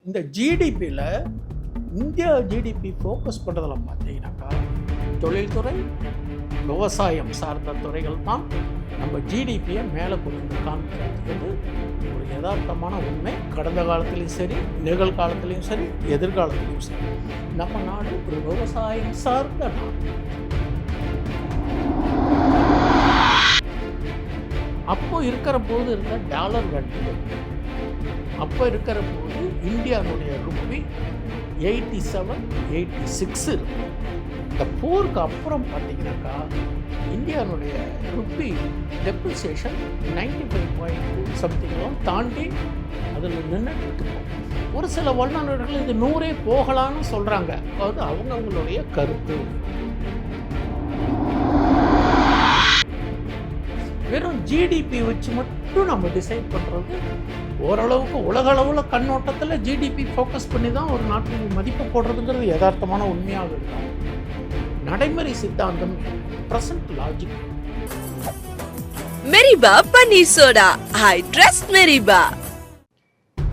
இந்த ஜிடிபியில் India GDP focus பண்ணுறதில் பார்த்தீங்கன்னாக்கா தொழில்துறை, விவசாயம் சார்ந்த துறைகள் தான் நம்ம ஜிடிபியை மேலே கொண்டு காமிக்கிறது ஒரு யதார்த்தமான உண்மை. கடந்த காலத்துலேயும் சரி, நிகழ்காலத்துலேயும் சரி, எதிர்காலத்துலேயும் சரி, நம்ம நாடு ஒரு விவசாயம் சார்ந்த நாடு. அப்போ இருக்கிற போது இருந்த டாலர் வேல்யூ, அப்போ இருக்கிற போது இந்தியாவுடைய ருப்பி 87, 86 இருக்கும். இந்த போருக்கு அப்புறம் பார்த்தீங்கன்னாக்கா இந்தியாவுடைய ருப்பி டெப்ரிசியேஷன் 95.2 சம்திங்லாம் தாண்டி அதில் நின்றுட்டு இருக்கோம். ஒரு சில வல்லுநர்கள் இது 100 போகலான்னு சொல்கிறாங்க. அதாவது அவங்களுடைய கருத்து. வெறும் ஜிடிபி வச்சு மட்டும் நம்ம டிசைட் பண்ணுறது ஓரளவுக்கு உலக அளவில் கண்ணோட்டத்தில் ஜிடிபி ஃபோக்கஸ் பண்ணி தான் ஒரு நாட்டின் மதிப்பை போடுறதுங்கிறது யதார்த்தமான உண்மையாக இருக்கும். நடைமுறை சித்தாந்தம், பிரசன்ட் லாஜிக். மெரிபா பன்னீர் சோடா, ஐ ட்ரஸ்ட் மெரிபா.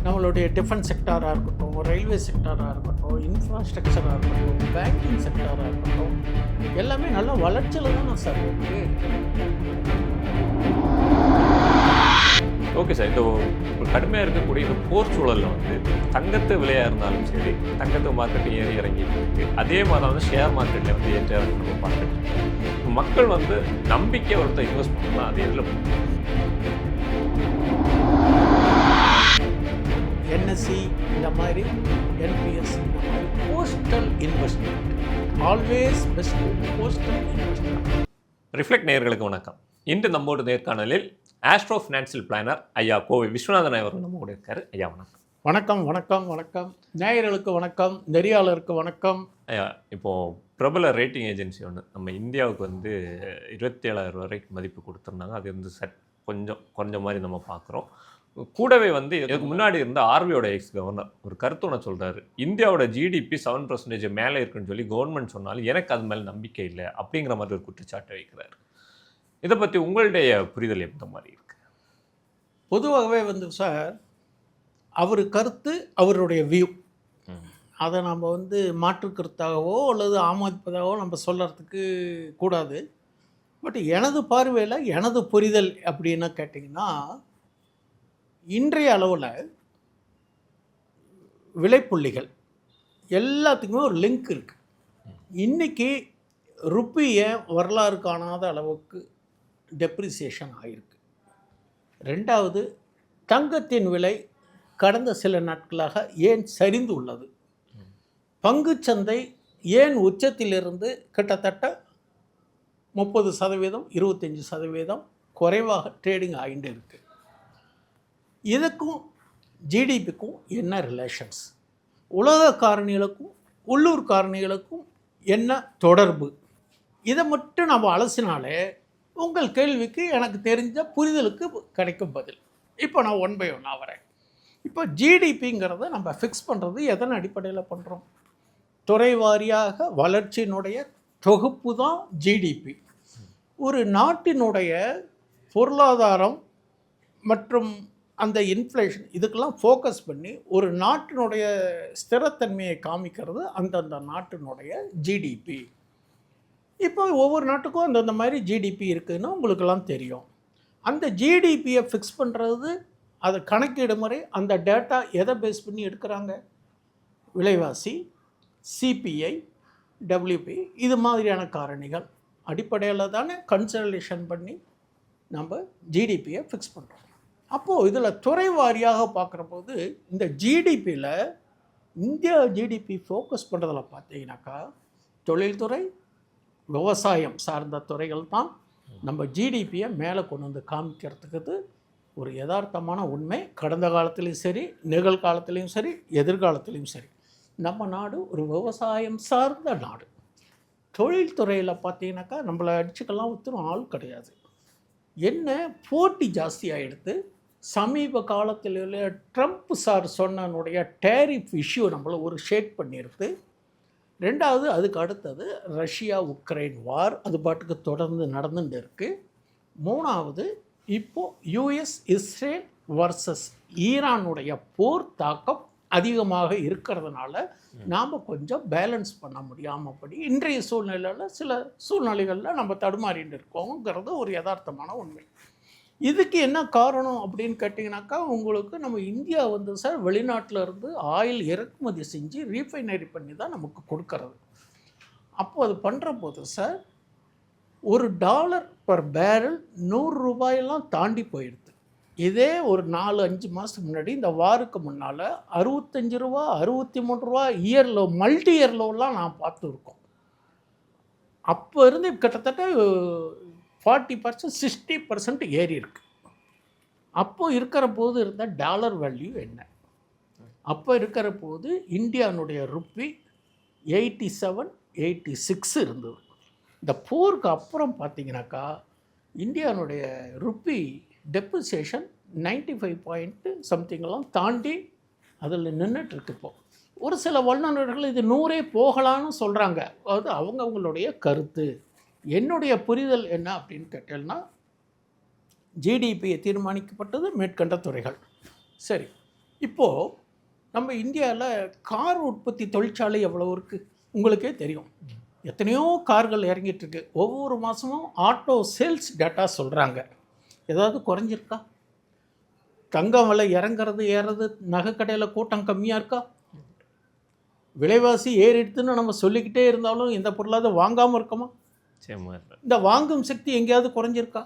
நம்மளுடைய டிஃபென்ஸ் செக்டாராக இருக்கட்டும், ரயில்வே செக்டாராக இருக்கட்டும், இன்ஃப்ராஸ்ட்ரக்சராக இருக்கட்டும், பேங்கிங் செக்டாராக இருக்கட்டும், எல்லாமே நல்ல வளர்ச்சியில் தான் சார் இருக்குது. ஓகே சார், இந்த ஒரு கடுமையாக இருக்கக்கூடிய இந்த போர் சூழலில் வந்து தங்கத்து விலையாக இருந்தாலும் சரி, தங்கத்து மார்க்கெட்டு ஏறி இறங்கிட்டு இருக்கு. அதே மாதிரி வந்து ஷேர் மார்க்கெட்டில் வந்து ஏற்ற இறங்கி நம்ம பார்த்துட்டு மக்கள் வந்து நம்பிக்கை ஒருத்தர் இன்வெஸ்ட் பண்ணலாம். அது எதில் என்எஸ்சி இந்த மாதிரி, என்பிஎஸ் இந்த மாதிரி postal investment always best. Postal investment. Reflect நேயர்களுக்கு வணக்கம். இன்று நம்மோட நேர்காணலில் ஆஸ்ட்ரோ ஃபினான்சியல் பிளானர் ஐயா கோவை விஸ்வநாதன் அவர்கள் நம்ம கூட இருக்காரு. ஐயா வணக்கம். வணக்கம் வணக்கம் வணக்கம். நேயர்களுக்கு வணக்கம், நெறியாளருக்கு வணக்கம். ஐயா, இப்போது பிரபல ரேட்டிங் ஏஜென்சி ஒன்று நம்ம இந்தியாவுக்கு வந்து 27,000 வரைக்கும் மதிப்பு கொடுத்துருந்தாங்க. அது வந்து கொஞ்சம் குறைஞ்ச மாதிரி நம்ம பார்க்குறோம். கூடவே வந்து இதுக்கு முன்னாடி இருந்த ஆர்பிஐயோட எக்ஸ் கவர்னர் ஒரு கருத்து ஒன்று சொல்கிறாரு. இந்தியாவோட ஜிடிபி 7% மேலே இருக்குன்னு சொல்லி கவர்மெண்ட் சொன்னாலும் எனக்கு அது மேலே நம்பிக்கை இல்லை அப்படிங்கிற மாதிரி ஒரு குற்றச்சாட்டை வைக்கிறாரு. இதை பற்றி உங்களுடைய புரிதல் எந்த மாதிரி இருக்கு? பொதுவாகவே வந்து சார், அவர் கருத்து அவருடைய வியூ, அதை நம்ம வந்து மாற்று கருத்தாகவோ அல்லது ஆமோதிப்பதாகவோ நம்ம சொல்கிறதுக்கு கூடாது. பட் எனது பார்வையில் எனது புரிதல் அப்படின்னு கேட்டிங்கன்னா, இன்றைய அளவில் விலைப்புள்ளிகள் எல்லாத்துக்குமே ஒரு லிங்க் இருக்குது. இன்றைக்கி ருப்பியை வரலாறு காணாத அளவுக்கு டெப்ரிசியேஷன் ஆகிருக்கு. ரெண்டாவது, தங்கத்தின் விலை கடந்த சில நாட்களாக ஏன் சரிந்து உள்ளது? பங்குச்சந்தை ஏன் உச்சத்திலிருந்து கிட்டத்தட்ட 30%, 25% குறைவாக ட்ரேடிங் ஆகிட்டு இருக்குது? இதுக்கும் ஜிடிபிக்கும் என்ன ரிலேஷன்ஸ்? உலக காரணிகளுக்கும் உள்ளூர் காரணிகளுக்கும் என்ன தொடர்பு? இதை மட்டும் நம்ம அலசினாலே உங்கள் கேள்விக்கு எனக்கு தெரிஞ்ச புரிதலுக்கு கிடைக்கும் பதில். இப்போ நான் 1 by 1 வரேன். இப்போ ஜிடிபிங்கிறத நம்ம ஃபிக்ஸ் பண்ணுறது எதன் அடிப்படையில் பண்ணுறோம்? துறை வாரியாக வளர்ச்சியினுடைய தொகுப்பு தான் ஜிடிபி. ஒரு நாட்டினுடைய பொருளாதாரம் மற்றும் அந்த இன்ஃப்ளேஷன் இதுக்கெல்லாம் ஃபோக்கஸ் பண்ணி ஒரு நாட்டினுடைய ஸ்திரத்தன்மையை காமிக்கிறது அந்தந்த நாட்டினுடைய ஜிடிபி. இப்போ ஒவ்வொரு நாட்டுக்கும் அந்தந்த மாதிரி ஜிடிபி இருக்குதுன்னு உங்களுக்கெல்லாம் தெரியும். அந்த ஜிடிபியை ஃபிக்ஸ் பண்ணுறது, அதை கணக்கீடு முறை, அந்த டேட்டா எதை பேஸ் பண்ணி எடுக்கிறாங்க? விலைவாசி, சிபிஐ, டபிள்யூபி, இது மாதிரியான காரணிகள் அடிப்படையில் தானே கன்சிடரேஷன் பண்ணி நம்ம ஜிடிபியை ஃபிக்ஸ் பண்ணுறோம். அப்போது இதில் துறை வாரியாக பார்க்குற போது இந்த ஜிடிபியில் இந்தியா ஜிடிபி ஃபோக்கஸ் பண்ணுறதில் பார்த்தீங்கன்னாக்கா தொழில்துறை, விவசாயம் சார்ந்த துறைகள் தான் நம்ம ஜிடிபியை மேலே கொண்டு வந்து காமிக்கிறதுக்கு ஒரு யதார்த்தமான உண்மை. கடந்த காலத்துலேயும் சரி, நிகழ்காலத்துலேயும் சரி, எதிர்காலத்துலேயும் சரி, நம்ம நாடு ஒரு விவசாயம் சார்ந்த நாடு. தொழில்துறையில் பார்த்தீங்கன்னாக்கா நம்மளை அடிச்சுக்கெல்லாம் ஒருத்தரும் ஆள் கிடையாது. என்ன போட்டி ஜாஸ்தியாகிடுது. சமீப காலத்தில் ட்ரம்ப் சார் சொன்னனுடைய டேரிஃப் இஷ்யூ நம்மளை ஒரு ஷேக் பண்ணியிருக்கு. ரெண்டாவது, அதுக்கு அடுத்தது ரஷ்யா உக்ரைன் வார், அது பாட்டுக்கு தொடர்ந்து நடந்துட்டு இருக்குது. மூணாவது, இப்போது யுஎஸ் இஸ்ரேல் வர்சஸ் ஈரானுடைய போர் தாக்கம் அதிகமாக இருக்கிறதுனால நாம் கொஞ்சம் பேலன்ஸ் பண்ண முடியாமல் படி இன்றைய சூழ்நிலையில் சில சூழ்நிலைகளில் நம்ம தடுமாறிட்டு இருக்கோங்கிறது ஒரு யதார்த்தமான உண்மை. இதுக்கு என்ன காரணம் அப்படின்னு கேட்டிங்கனாக்கா, உங்களுக்கு நம்ம இந்தியா வந்து சார் வெளிநாட்டில் இருந்து ஆயில் இறக்குமதி செஞ்சு ரீஃபைனரி பண்ணி தான் நமக்கு கொடுக்கறது. அப்போ அது பண்ணுற போது சார் $1 per பேரல் 100 ரூபாயெல்லாம் தாண்டி போயிடுது. இதே ஒரு 4-5 மாதத்துக்கு முன்னாடி இந்த வாருக்கு முன்னால் 65 ரூபா 63 ரூபா இயர் லோ, மல்டி இயர் லோலாம் நான் பார்த்துருக்கோம். அப்போ இருந்து கிட்டத்தட்ட 40% 60% ஏறி இருக்கு. அப்போ இருக்கிற போது இருந்த டாலர் வேல்யூ என்ன? அப்போ இருக்கிற போது இந்தியானுடைய ருப்பி 87, 86 இருந்தது. இந்த போருக்கு அப்புறம் பார்த்தீங்கன்னாக்கா இந்தியானுடைய ருப்பி டெப்ரிசியேஷன் 95 சம்திங்கெல்லாம் தாண்டி அதில் நின்றுட்டுருக்கு. இப்போ ஒரு சில வல்லுநர்கள் இது 100 போகலான்னு சொல்கிறாங்க. அது அவங்களுடைய கருத்து. என்னுடைய புரிதல் என்ன அப்படின்னு கேட்டேன்னா, ஜிடிபியை தீர்மானிக்கப்பட்டது மேற்கண்ட துறைகள். சரி, இப்போது நம்ம இந்தியாவில் கார் உற்பத்தி தொழிற்சாலை எவ்வளோ இருக்குது உங்களுக்கே தெரியும். எத்தனையோ கார்கள் இறங்கிட்டுருக்கு. ஒவ்வொரு மாதமும் ஆட்டோ சேல்ஸ் டேட்டா சொல்கிறாங்க. ஏதாவது குறைஞ்சிருக்கா? தங்கம் விலை இறங்குறது ஏறுறது, நகை கடையில் கூட்டம் கம்மியாக இருக்கா? விலைவாசி ஏறிடுதுன்னு நம்ம சொல்லிக்கிட்டே இருந்தாலும் இந்த பொருளாவது வாங்காமல் இருக்கோமா? இந்த வாங்கும் சக்தி எங்கேயாவது குறைஞ்சிருக்கா?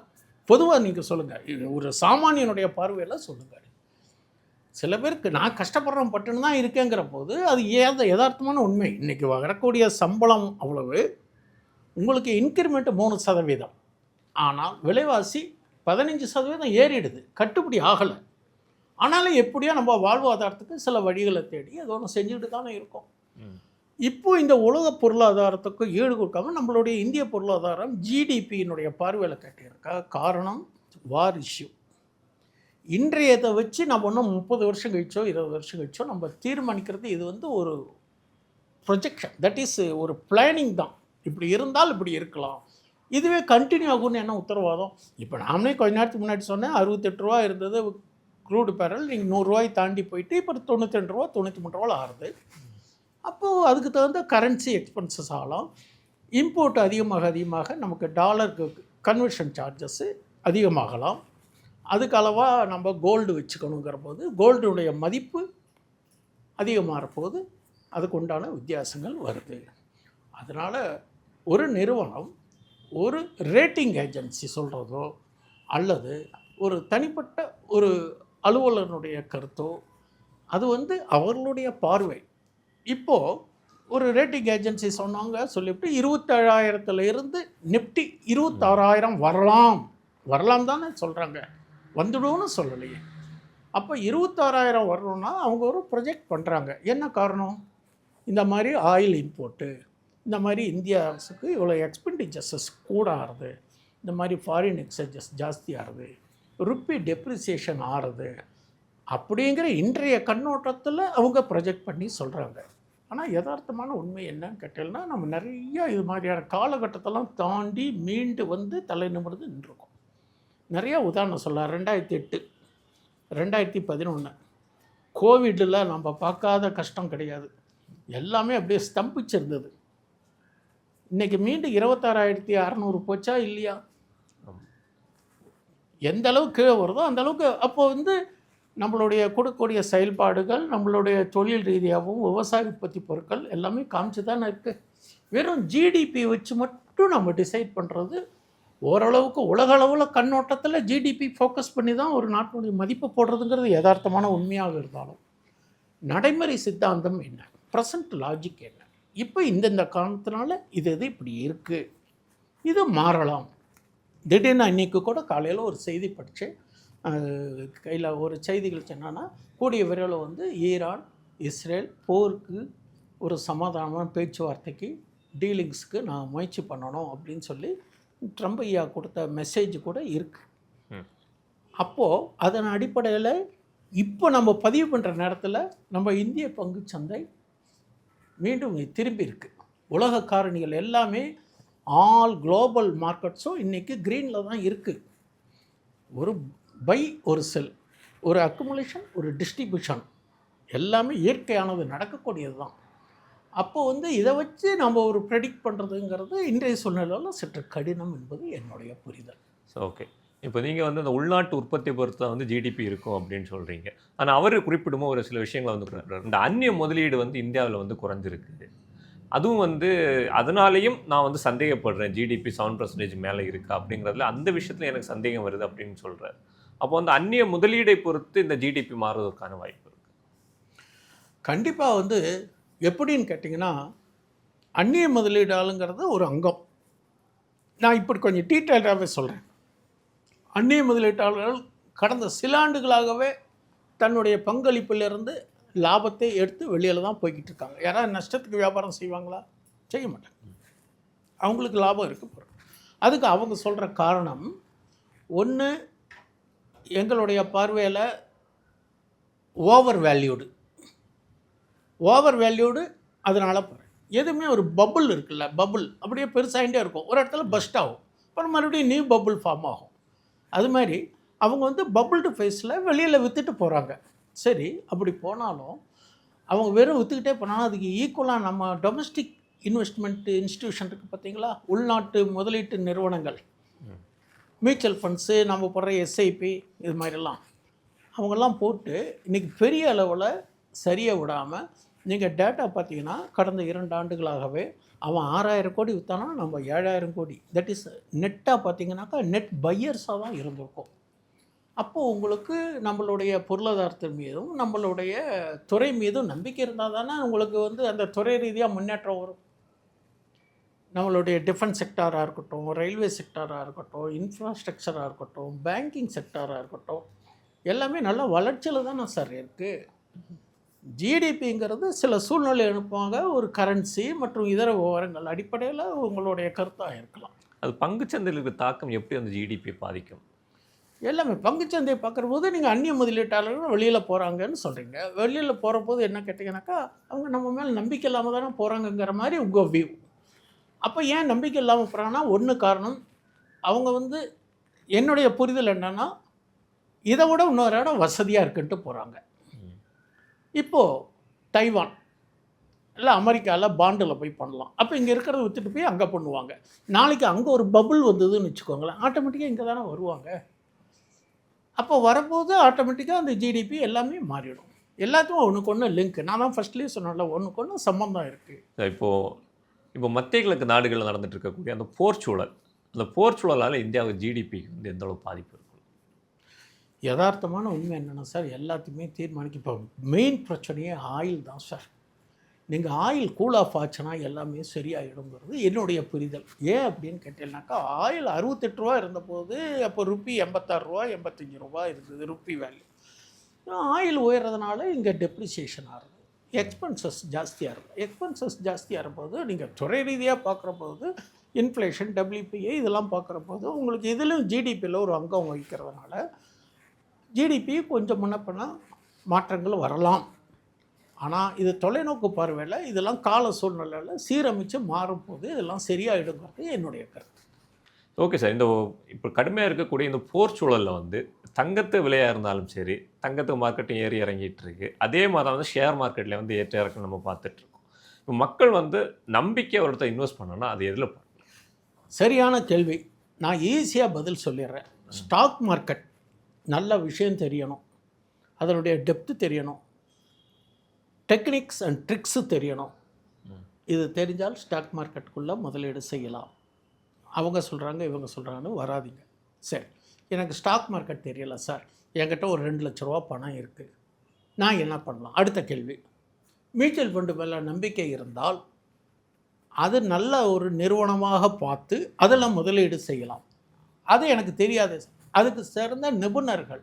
பொதுவாக நீங்கள் சொல்லுங்கள், ஒரு சாமானியனுடைய பார்வையில் சொல்லுங்கள். சில பேருக்கு நான் கஷ்டப்படுறோம் பட்டுன்னு தான் இருக்கேங்கிற போது அது யதார்த்தமான உண்மை. இன்றைக்கி வரக்கூடிய சம்பளம் அவ்வளவு, உங்களுக்கு இன்க்ரிமெண்ட் 3%, ஆனால் விலைவாசி 15% ஏறிடுது, கட்டுப்படி ஆகலை. ஆனாலும் எப்படியோ நம்ம வாழ்வாதாரத்துக்கு சில வழிகளை தேடி அது ஒன்று செஞ்சுக்கிட்டு தானே இருக்கோம். இப்போ இந்த உலக பொருளாதாரத்துக்கு ஈடு கொடுக்காம நம்மளுடைய இந்திய பொருளாதாரம் ஜிடிபியினுடைய பார்வையில் கட்டியிருக்கா. காரணம் வார் இஷ்யூ. இன்றையதை வச்சு நம்ம ஒன்றும் 30 வருஷம் கழிச்சோ 20 வருஷம் கழிச்சோ நம்ம தீர்மானிக்கிறது இது வந்து ஒரு ப்ரொஜெக்ஷன், தட் இஸ் ஒரு பிளானிங் தான். இப்படி இருந்தால் இப்படி இருக்கலாம், இதுவே கண்டினியூ ஆகும்னு என்ன உத்தரவாதம்? இப்போ நாமளே கொஞ்ச நேரத்துக்கு முன்னாடி சொன்னேன் 68 ரூபா இருந்தது க்ரூடு பேரல், நீங்கள் 100 ரூபாய் தாண்டி போயிட்டு இப்போ 92 ரூபா 93 ரூபா ஆகுது. அப்போது அதுக்கு தகுந்த கரன்சி எக்ஸ்பென்சஸ் ஆகலாம். இம்போர்ட் அதிகமாக நமக்கு டாலருக்கு கன்வர்ஷன் சார்ஜஸ்ஸு அதிகமாகலாம். அதுக்கு அளவாக நம்ம கோல்டு வச்சுக்கணுங்கிற போது கோல்டுடைய மதிப்பு அதிகமாகிற போது அதுக்கு உண்டான வித்தியாசங்கள் வருது. அதனால் ஒரு நிறுவனம் ஒரு ரேட்டிங் ஏஜென்சி சொல்கிறதோ அல்லது ஒரு தனிப்பட்ட ஒரு அலுவலனுடைய கருத்தோ அது வந்து அவர்களுடைய பார்வை. இப்போது ஒரு ரேட்டிங் ஏஜென்சி சொன்னாங்க சொல்லிவிட்டு 27,000 இருந்து நிஃப்டி 26,000 வரலாம் தானே சொல்கிறாங்க, வந்துடும்னு சொல்லலையே. அப்போ 26,000 வரணும்னா அவங்க ஒரு ப்ரொஜெக்ட் பண்ணுறாங்க. என்ன காரணம்? இந்த மாதிரி ஆயில் இம்போர்ட்டு, இந்த மாதிரி இந்தியாவுக்கு இவ்வளோ எக்ஸ்பெண்டிச்சர்ஸஸ் கூட ஆகுது, இந்த மாதிரி ஃபாரின் எக்ஸ்சேஞ்சஸ் ஜாஸ்தி ஆகுது, ருப்பி டெப்ரிசியேஷன் ஆகுது அப்படிங்கிற இன்றைய கண்ணோட்டத்தில் அவங்க ப்ரொஜெக்ட் பண்ணி சொல்கிறாங்க. ஆனால் யதார்த்தமான உண்மை என்னன்னு கேட்டீங்கன்னா, நம்ம நிறையா இது மாதிரியான காலகட்டத்தெல்லாம் தாண்டி மீண்டு வந்து தலை நிமிர்ந்து நின்றுருக்கோம். நிறையா உதாரணம் சொல்லலாம். 2008, 2011 கோவிடில் நம்ம பார்க்காத கஷ்டம் கிடையாது, எல்லாமே அப்படியே ஸ்தம்பிச்சிருந்தது. இன்றைக்கி மீண்டும் 26,600 போச்சா இல்லையா? எந்த அளவுக்கு கீழே வருதோ அந்த அளவுக்கு. அப்போ வந்து நம்மளுடைய கொடுக்கக்கூடிய செயல்பாடுகள் நம்மளுடைய தொழில் ரீதியாகவும் விவசாய உற்பத்தி பொருட்கள் எல்லாமே காமிச்சு தானே இருக்குது. வெறும் ஜிடிபி வச்சு மட்டும் நம்ம டிசைட் பண்ணுறது ஓரளவுக்கு உலக அளவில் கண்ணோட்டத்தில் ஜிடிபி ஃபோக்கஸ் பண்ணி தான் ஒரு நாட்டினுடைய மதிப்பு போடுறதுங்கிறது யதார்த்தமான உண்மையாக இருந்தாலும் நடைமுறை சித்தாந்தம் என்ன, ப்ரெசன்ட் லாஜிக் என்ன, இப்போ இந்த காரணத்தினால இது இப்படி இருக்குது, இது மாறலாம். திடீர்னு இன்றைக்கி கூட காலையில் ஒரு செய்தி படித்தேன், கையில் ஒரு செய்திகள் சொன்னான்னா கூடிய விரைவில் வந்து ஈரான் இஸ்ரேல் போருக்கு ஒரு சமாதானமான பேச்சுவார்த்தைக்கு டீலிங்ஸுக்கு நான் முயற்சி பண்ணணும் அப்படின்னு சொல்லி ட்ரம்ப் ஐயா கொடுத்த மெசேஜ் கூட இருக்குது. அப்போது அதன் அடிப்படையில் இப்போ நம்ம பதிவு பண்ணுற நேரத்தில் நம்ம இந்திய பங்குச்சந்தை மீண்டும் திரும்பி இருக்குது. உலக காரணிகள் எல்லாமே ஆல் குளோபல் மார்க்கெட்ஸும் இன்றைக்கி க்ரீனில் தான் இருக்குது. ஒரு பை ஒரு செல், ஒரு அக்குமுலேஷன் ஒரு டிஸ்ட்ரிபியூஷன், எல்லாமே இயற்கையானது, நடக்கக்கூடியது தான். அப்போ வந்து இதை வச்சு நம்ம ஒரு ப்ரெடிக்ட் பண்ணுறதுங்கிறது இன்றைய சூழ்நிலையில் சற்று கடினம் என்பது என்னுடைய புரிதல். So okay. இப்போ நீங்கள் வந்து அந்த உள்நாட்டு உற்பத்தியை பொறுத்து தான் வந்து ஜிடிபி இருக்கும் அப்படின்னு சொல்கிறீங்க. ஆனால் அவர் குறிப்பிடும்போது ஒரு சில விஷயங்களை வந்து குறிப்பிடுறாரு. இந்த அந்நிய முதலீடு வந்து இந்தியாவில் வந்து குறைஞ்சிருக்கு. அதுவும் வந்து அதனாலேயும் நான் வந்து சந்தேகப்படுறேன், ஜிடிபி 7% மேலே இருக்கா அப்படிங்கிறதுல அந்த விஷயத்தில் எனக்கு சந்தேகம் வருது அப்படின்னு சொல்கிறார். அப்போ வந்து அந்நிய முதலீடை பொறுத்து இந்த ஜிடிபி மாறுவதற்கான வாய்ப்பு இருக்குது. கண்டிப்பாக வந்து எப்படின்னு கேட்டிங்கன்னா, அந்நிய முதலீடாளுங்கிறது ஒரு அங்கம். நான் இப்படி கொஞ்சம் டீட்டெயிலாகவே சொல்கிறேன். அந்நிய முதலீட்டாளர்கள் கடந்த சில ஆண்டுகளாகவே தன்னுடைய பங்களிப்பிலிருந்து லாபத்தை எடுத்து வெளியில் தான் போய்கிட்டு இருக்காங்க. யாராவது நஷ்டத்துக்கு வியாபாரம் செய்வாங்களா? செய்ய மாட்டாங்க. அவங்களுக்கு லாபம் இருக்க போகிறோம். அதுக்கு அவங்க சொல்கிற காரணம், ஒன்று எங்களுடைய பார்வையில் ஓவர் வேல்யூடு அதனால் போகிறேன். எதுவுமே ஒரு பபுள் இருக்குல்ல, பபுள் அப்படியே பெருசாகிட்டே இருக்கும். ஒரு இடத்துல பஸ்ட் ஆகும், அப்புறம் மறுபடியும் நியூ பபுள் ஃபார்ம் ஆகும். அது மாதிரி அவங்க வந்து பபுள்டு ஃபேஸில் வெளியில் விற்றுட்டு போகிறாங்க. சரி, அப்படி போனாலும் அவங்க வெறும் விற்றுக்கிட்டே போனாலும் அதுக்கு ஈக்குவலாக நம்ம டொமஸ்டிக் இன்வெஸ்ட்மெண்ட் இன்ஸ்டிடியூஷன் இருக்குது பார்த்தீங்களா, உள்நாட்டு முதலீட்டு நிறுவனங்கள், மியூச்சுவல் ஃபண்ட்ஸு, நம்ம போடுற எஸ்ஐபி, இது மாதிரிலாம் அவங்கெல்லாம் போட்டு இன்றைக்கி பெரிய அளவில் சரியாக விடாமல், நீங்கள் டேட்டா பார்த்தீங்கன்னா கடந்த 2 ஆண்டுகளாகவே அவன் 6000 கோடி விற்றானா நம்ம 7000 கோடி, தட் இஸ் நெட்டாக பார்த்தீங்கன்னாக்கா நெட் பையர்ஸாக தான் இருந்திருக்கும். அப்போது உங்களுக்கு நம்மளுடைய பொருளாதாரத்தின் மீதும் நம்மளுடைய துறை மீதும் நம்பிக்கை இருந்தால் தானே உங்களுக்கு வந்து அந்த துறை ரீதியாக முன்னேற்றம் வரும். நம்மளுடைய டிஃபென்ஸ் செக்டாராக இருக்கட்டும், ரயில்வே செக்டாராக இருக்கட்டும், இன்ஃப்ராஸ்ட்ரக்சராக இருக்கட்டும், பேங்கிங் செக்டாராக இருக்கட்டும், எல்லாமே நல்ல வளர்ச்சியில் தானே சார் இருக்குது. ஜிடிபிங்கிறது சில சூழ்நிலை அனுப்புவாங்க, ஒரு கரன்சி மற்றும் இதர விவரங்கள் அடிப்படையில் உங்களுடைய கருத்தாக இருக்கலாம். அது பங்குச்சந்தையில் இருக்கிற தாக்கம் எப்படி அந்த ஜிடிபியை பாதிக்கும்? எல்லாமே பங்குச்சந்தையை பார்க்குற போது நீங்கள் அந்நிய முதலீட்டாளர்கள் வெளியில் போகிறாங்கன்னு சொல்கிறீங்க. வெளியில் போகிற போது என்ன கேட்டிங்கனாக்கா, அவங்க நம்ம மேலே நம்பிக்கை இல்லாமல் தானே போகிறாங்கங்கிற மாதிரி உங்கள் வியூ. அப்போ ஏன் நம்பிக்கை இல்லாமல் போகிறாங்கன்னா, ஒன்று காரணம், அவங்க வந்து என்னுடைய புரிதல் என்னென்னா, இதை விட இன்னொரு இடம் வசதியாக இருக்குன்ட்டு போகிறாங்க. இப்போது தைவான் இல்லை அமெரிக்காவில் பாண்டில் போய் பண்ணலாம். அப்போ இங்கே இருக்கிறத விற்றுட்டு போய் அங்கே பண்ணுவாங்க. நாளைக்கு அங்கே ஒரு பபுள் வந்ததுன்னு வச்சுக்கோங்களேன், ஆட்டோமேட்டிக்காக இங்கே தானே வருவாங்க. அப்போ வரும்போது ஆட்டோமேட்டிக்காக அந்த ஜிடிபி எல்லாமே மாறிடும். எல்லாத்துக்கும் ஒன்றுக்கு ஒன்று லிங்க். நான் தான் ஃபஸ்ட்லேயே சொன்னேன்ல, ஒன்றுக்கு ஒன்று சம்பந்தம் இருக்குது. இப்போ மத்திய கிழக்கு நாடுகளில் நடந்துட்டு இருக்கக்கூடிய அந்த போர் சூழல், அந்த போர் சூழலால் இந்தியாவுக்கு ஜிடிபி வந்து எந்த அளவு பாதிப்பு இருக்கும்? யதார்த்தமான உண்மை என்னென்னா சார், எல்லாத்தையுமே தீர்மானிக்க இப்போ மெயின் பிரச்சனையே ஆயில் தான் சார். நீங்கள் ஆயில் கூல் ஆஃப் ஆச்சுன்னா எல்லாமே சரியாயிடுங்கிறது என்னுடைய புரிதல். ஏன் அப்படின்னு கேட்டீங்கன்னாக்கா, ஆயில் 68 ரூபா இருந்தபோது அப்போ ருப்பி 86 ரூபா 85 ரூபா இருந்தது ருப்பி வேல்யூ. ஆயில் உயர்றதுனால இங்கே டெப்ரிசியேஷன் ஆகுது, எக்ஸ்பென்சஸ் ஜாஸ்தியாக இருக்கும். எக்ஸ்பென்சஸ் ஜாஸ்தியாக இருப்போது நீங்கள் துறை ரீதியாக பார்க்குற போது இன்ஃப்ளேஷன், WPI இதெல்லாம் பார்க்குற போது உங்களுக்கு இதிலும் ஜிடிபியில் ஒரு அங்கம் வகிக்கிறதுனால ஜிடிபி கொஞ்சம் முன்னப்பின்னா மாற்றங்கள் வரலாம். ஆனால் இது தொலைநோக்கு பார்வையில் இதெல்லாம் கால சூழ்நிலையில் சீரமைச்சு மாறும்போது இதெல்லாம் சரியாயிடுங்கிறது என்னுடைய கருத்து. Okay sir. இந்த இப்போ கடுமையாக இருக்கக்கூடிய இந்த போர் சூழலில் வந்து தங்கத்து விலையாக இருந்தாலும் சரி, தங்கத்து மார்க்கெட்டும் ஏறி இறங்கிட்டு இருக்கு. அதே மாதிரி வந்து ஷேர் மார்க்கெட்டில் வந்து ஏற்ற இறக்கம் நம்ம பார்த்துட்ருக்கோம். இப்போ மக்கள் வந்து நம்பிக்கை ஒருத்தர் இன்வெஸ்ட் பண்ணணும்னா அது எதில் பண்ணணும்? சரியான கேள்வி. நான் ஈஸியாக பதில் சொல்லிடுறேன். ஸ்டாக் மார்க்கெட் நல்ல விஷயம் தெரியணும், அதனுடைய டெப்த்து தெரியணும், டெக்னிக்ஸ் அண்ட் ட்ரிக்ஸு தெரியணும். இது தெரிஞ்சால் ஸ்டாக் மார்க்கெட்டுக்குள்ளே முதலீடு செய்யலாம். அவங்க சொல்கிறாங்க இவங்க சொல்கிறாங்கன்னு வராதிங்க. சரி, எனக்கு ஸ்டாக் மார்க்கெட் தெரியலை சார், என்கிட்ட ஒரு 2 லட்ச ரூபா பணம் இருக்குது, நான் என்ன பண்ணலாம்? அடுத்த கேள்வி. மியூச்சுவல் ஃபண்டு மேலே நம்பிக்கை இருந்தால் அது நல்ல ஒரு நிறுவனமாக பார்த்து அதில் முதலீடு செய்யலாம். அது எனக்கு தெரியாது. அதுக்கு சேர்ந்த நிபுணர்கள்,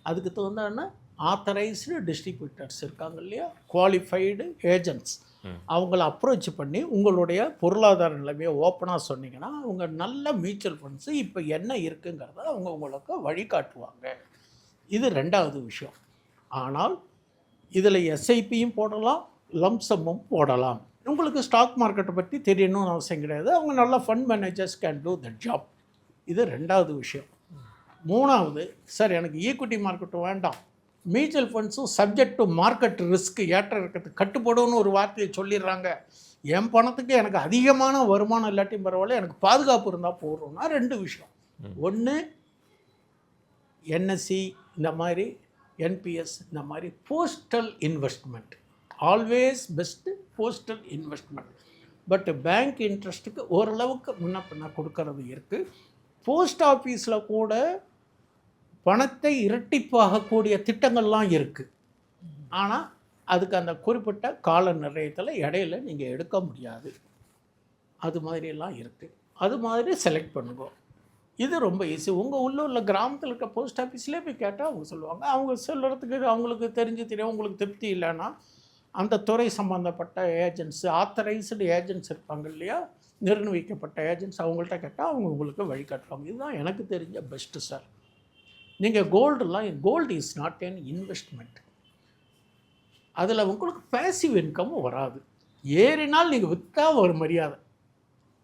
அதுக்கு தகுந்தான ஆத்தரைஸ்டு டிஸ்ட்ரிபியூட்டர்ஸ் இருக்காங்க இல்லையா, குவாலிஃபைடு ஏஜென்ட்ஸ், அவங்கள அப்ரோச் பண்ணி உங்களுடைய பொருளாதார நிலைமையை ஓப்பனாக சொன்னீங்கன்னா அவங்க நல்ல மியூச்சுவல் ஃபண்ட்ஸு இப்போ என்ன இருக்குங்கிறத அவங்க உங்களுக்கு வழிகாட்டுவாங்க. இது 2வது விஷயம். ஆனால் இதில் எஸ்ஐபியும் போடலாம், லம்சமும் போடலாம். உங்களுக்கு ஸ்டாக் மார்க்கெட்டை பற்றி தெரியணும்னு அவசியம் கிடையாது. அவங்க நல்ல fund managers can do that job. இது 2வது விஷயம். 3வது, சார் எனக்கு ஈக்விட்டி மார்க்கெட்டும் வேண்டாம், மியூச்சுவல் ஃபண்ட்ஸும் சப்ஜெக்ட் டு மார்க்கெட் ரிஸ்க் ஏற்ற இருக்கிறதுக்கு கட்டுப்படும்னு ஒரு வார்த்தையை சொல்லிடுறாங்க. என் பணத்துக்கு எனக்கு அதிகமான வருமானம் இல்லாட்டியும் பரவாயில்ல, எனக்கு பாதுகாப்பு இருந்தால் போடுறோம்னா 2 விஷயம். ஒன்று என்எஸ்சி இந்த மாதிரி, என்பிஎஸ் இந்த மாதிரி postal investment, always best postal investment. But bank இன்ட்ரெஸ்ட்டுக்கு ஓரளவுக்கு முன்ன பின்ன கொடுக்கறது இருக்குது. போஸ்ட் ஆஃபீஸில் கூட பணத்தை இரட்டிப்பாகக்கூடிய திட்டங்கள்லாம் இருக்குது. ஆனால் அதுக்கு அந்த குறிப்பிட்ட கால நிர்ணயத்தில் இடையில நீங்கள் எடுக்க முடியாது. அது மாதிரியெல்லாம் இருக்குது. அது மாதிரி செலக்ட் பண்ணுங்க. இது ரொம்ப ஈஸி. உங்கள் உள்ளூரில் கிராமத்தில் இருக்க போஸ்ட் ஆஃபீஸ்லேயே போய் கேட்டால் அவங்க சொல்லுவாங்க. அவங்க சொல்கிறதுக்கு அவங்களுக்கு தெரியும். உங்களுக்கு திருப்தி இல்லைன்னா அந்த துறை சம்மந்தப்பட்ட ஏஜென்ட்ஸ், ஆத்தரைஸ்டு ஏஜென்ட்ஸ் இருப்பாங்க இல்லையா, நிர்ணயிக்கப்பட்ட ஏஜென்ட்ஸ், அவங்கள்ட்ட கேட்டால் அவங்க உங்களுக்கு வழிகாட்டுவாங்க. இதுதான் எனக்கு தெரிஞ்ச பெஸ்ட்டு சார். நீங்கள் gold is not an investment. அதில் உங்களுக்கு பேசிவ் இன்கமும் வராது. ஏறினால் நீங்கள் விற்றா ஒரு மரியாதை,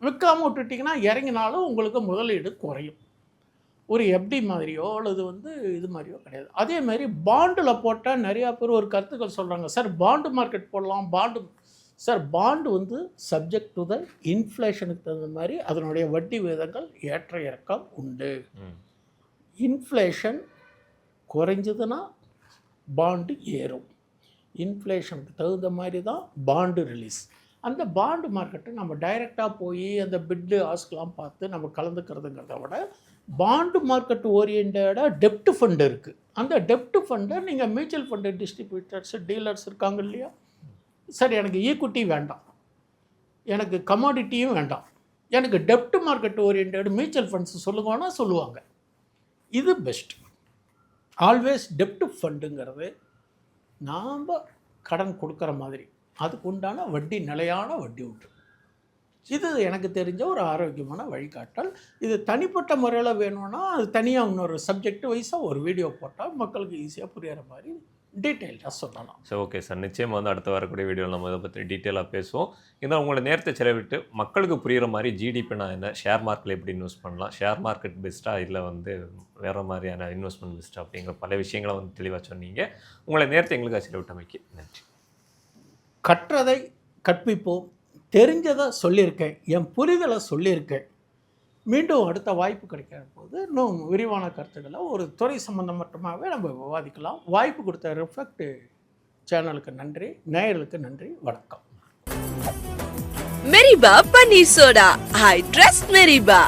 விற்காமல் விட்டுட்டிங்கன்னா இறங்கினாலும் உங்களுக்கு முதலீடு குறையும். ஒரு எஃப்டி மாதிரியோ அல்லது இது மாதிரியோ கிடையாது. அதே மாதிரி பாண்டில் போட்டால் நிறையா பேர் ஒரு கருத்துக்கள் சொல்கிறாங்க, சார் பாண்டு மார்க்கெட் போடலாம். பாண்டு சப்ஜெக்ட் டு த இன்ஃப்ளேஷனுக்கு தகுந்த மாதிரி அதனுடைய வட்டி விகிதங்கள் ஏற்ற இறக்கம் உண்டு. இன்ஃப்ளேஷன் குறைஞ்சதுன்னா பாண்டு ஏறும். இன்ஃப்ளேஷனுக்கு தகுந்த மாதிரி தான் பாண்டு ரிலீஸ். அந்த பாண்டு மார்க்கெட்டை நம்ம டைரெக்டாக போய் அந்த பிட்டு ஆஸ்கெலாம் பார்த்து நம்ம கலந்துக்கிறதுங்கிறத விட பாண்டு மார்க்கெட் ஓரியன்டாக டெப்ட் ஃபண்டு இருக்குது. அந்த டெப்ட் ஃபண்டை நீங்கள் மியூச்சுவல் ஃபண்டு டிஸ்ட்ரிபியூட்டர்ஸ், டீலர்ஸ் இருக்காங்க இல்லையா, சார் எனக்கு ஈக்விட்டி வேண்டாம், எனக்கு கமாடிட்டியும் வேண்டாம், எனக்கு டெப்ட் மார்க்கெட் ஓரியன்ட் மியூச்சுவல் ஃபண்ட்ஸ் சொல்லுங்கன்னா சொல்லுவாங்க. இது பெஸ்ட். ஆல்வேஸ் டெப்ட் ஃபண்டுங்கிறது நாம் கடன் கொடுக்குற மாதிரி அதுக்கு உண்டான வட்டி, நிலையான வட்டி உண்டு. இது எனக்கு தெரிஞ்ச ஒரு ஆரோக்கியமான வழிகாட்டல். இது தனிப்பட்ட முறையில் வேணும்னா அது தனியாக இன்னொரு சப்ஜெக்ட் வைஸாக ஒரு வீடியோ போட்டால் மக்களுக்கு ஈஸியாக புரிகிற மாதிரி டீட்டெயில்டாக சொல்லலாம். ஸோ ஓகே சார், நிச்சயமாக அடுத்த வரக்கூடிய வீடியோவில் நம்ம இதை பற்றி டீட்டெயிலாக பேசுவோம். இதான் உங்களோட நேரத்தை செலவிட்டு மக்களுக்கு புரிகிற மாதிரி ஜிடிபினா என்ன, ஷேர் மார்க்கெட்டில் எப்படி இன்வெஸ்ட் பண்ணலாம், ஷேர் மார்க்கெட் பெஸ்ட்டாக இல்லை வேறு மாதிரியான இன்வெஸ்ட்மெண்ட் பெஸ்ட்டாக அப்படிங்கிற பல விஷயங்களை தெளிவாக சொன்னீங்க. உங்களை நேரத்தை எங்களுக்கு செலவிட்டமைக்கு நன்றி. கற்றதை கற்பிப்போம். தெரிஞ்சதை சொல்லியிருக்கேன், என் புரிதலை சொல்லியிருக்கேன். மீண்டும் அடுத்த வாய்ப்பு கிடைக்கிற போது இன்னும் விரிவான கருத்துக்களை ஒரு துறை சம்பந்தம் மட்டுமாகவே நம்ம விவாதிக்கலாம். வாய்ப்பு கொடுத்த ரிஃப்ளெக்ட் சேனலுக்கு நன்றி, நேயர்களுக்கு நன்றி, வணக்கம். மெரிபா பன்னீர் சோடா, ஐ ட்ரஸ்ட் மெரிபா.